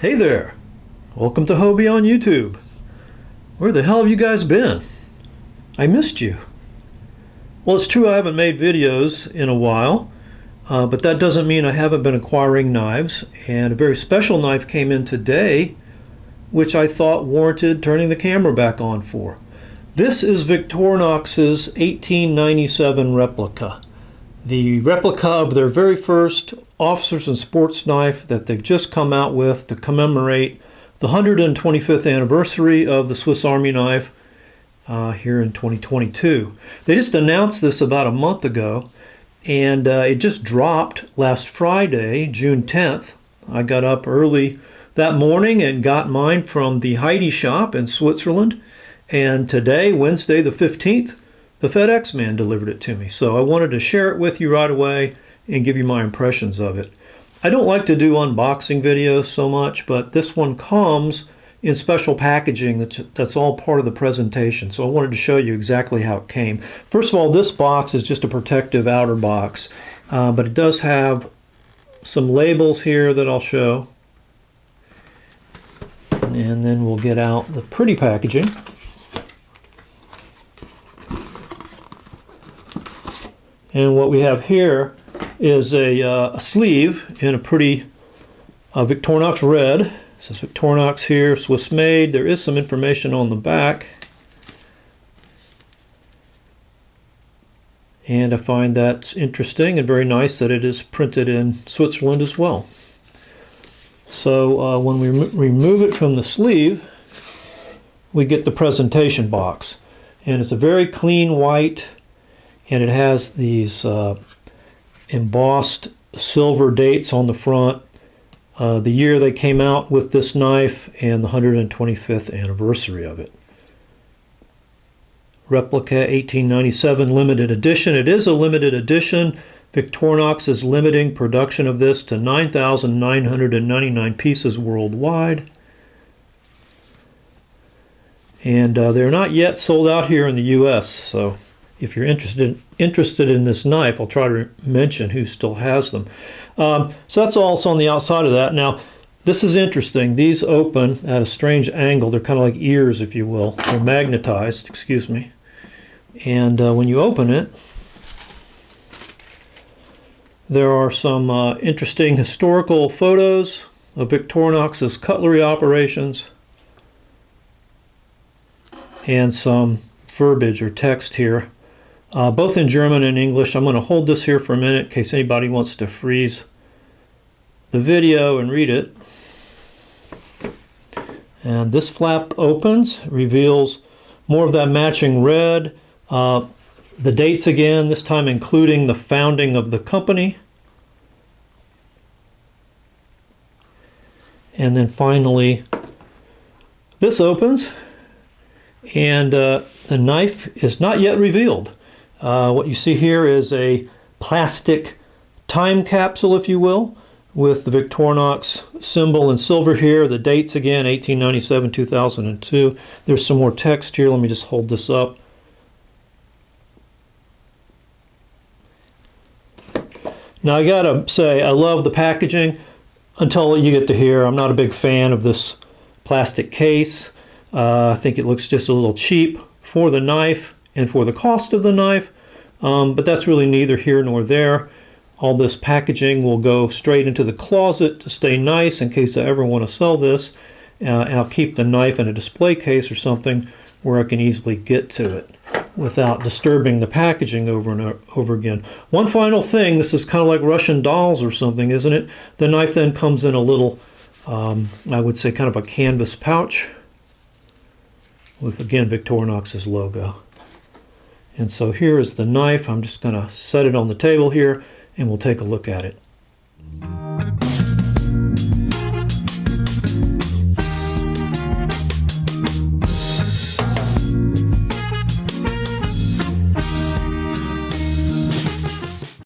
Hey there! Welcome to Hobie on YouTube. Where the hell have you guys been? I missed you. Well, it's true I haven't made videos in a while, but that doesn't mean I haven't been acquiring knives, and a very special knife came in today which I thought warranted turning the camera back on for. This is Victorinox's 1897 Replica. The replica of their very first officers and sports knife that they've just come out with to commemorate the 125th anniversary of the Swiss Army knife here in 2022. They just announced this about a month ago, and it just dropped last Friday, June 10th. I got up early that morning and got mine from the Heidi shop in Switzerland, and today, Wednesday the 15th, the FedEx man delivered it to me. So I wanted to share it with you right away and give you my impressions of it. I don't like to do unboxing videos so much, but this one comes in special packaging that's all part of the presentation. So I wanted to show you exactly how it came. First of all, this box is just a protective outer box, but it does have some labels here that I'll show. And then we'll get out the pretty packaging. And what we have here is a sleeve in a pretty Victorinox red. It says Victorinox here, Swiss made. There is some information on the back. And I find that's interesting and very nice that it is printed in Switzerland as well. So when we remove it from the sleeve, we get the presentation box. And it's a very clean white, and it has these embossed silver dates on the front, the year they came out with this knife, and the 125th anniversary of it. Replica 1897 limited edition. It is a limited edition. Victorinox is limiting production of this to 9,999 pieces worldwide. And they're not yet sold out here in the US, so if you're interested in this knife, I'll try to mention who still has them. So that's all that's on the outside of that. Now, this is interesting. These open at a strange angle. They're kind of like ears, if you will. They're magnetized, excuse me. And when you open it, there are some interesting historical photos of Victorinox's cutlery operations and some verbiage or text here. Both in German and English. I'm going to hold this here for a minute in case anybody wants to freeze the video and read it. And this flap opens, reveals more of that matching red. The dates again, this time including the founding of the company. And then finally, this opens, and the knife is not yet revealed. What you see here is a plastic time capsule, if you will, with the Victorinox symbol in silver here. The dates again, 1897, 2002. There's some more text here. Let me just hold this up. Now I gotta say, I love the packaging until you get to here. I'm not a big fan of this plastic case. I think it looks just a little cheap for the knife and for the cost of the knife, but that's really neither here nor there. All this packaging will go straight into the closet to stay nice in case I ever want to sell this. I'll keep the knife in a display case or something where I can easily get to it without disturbing the packaging over and over again. One final thing, this is kind of like Russian dolls or something, isn't it? The knife then comes in a little, I would say kind of a canvas pouch with, again, Victorinox's logo. And so here is the knife. I'm just going to set it on the table here and we'll take a look at it.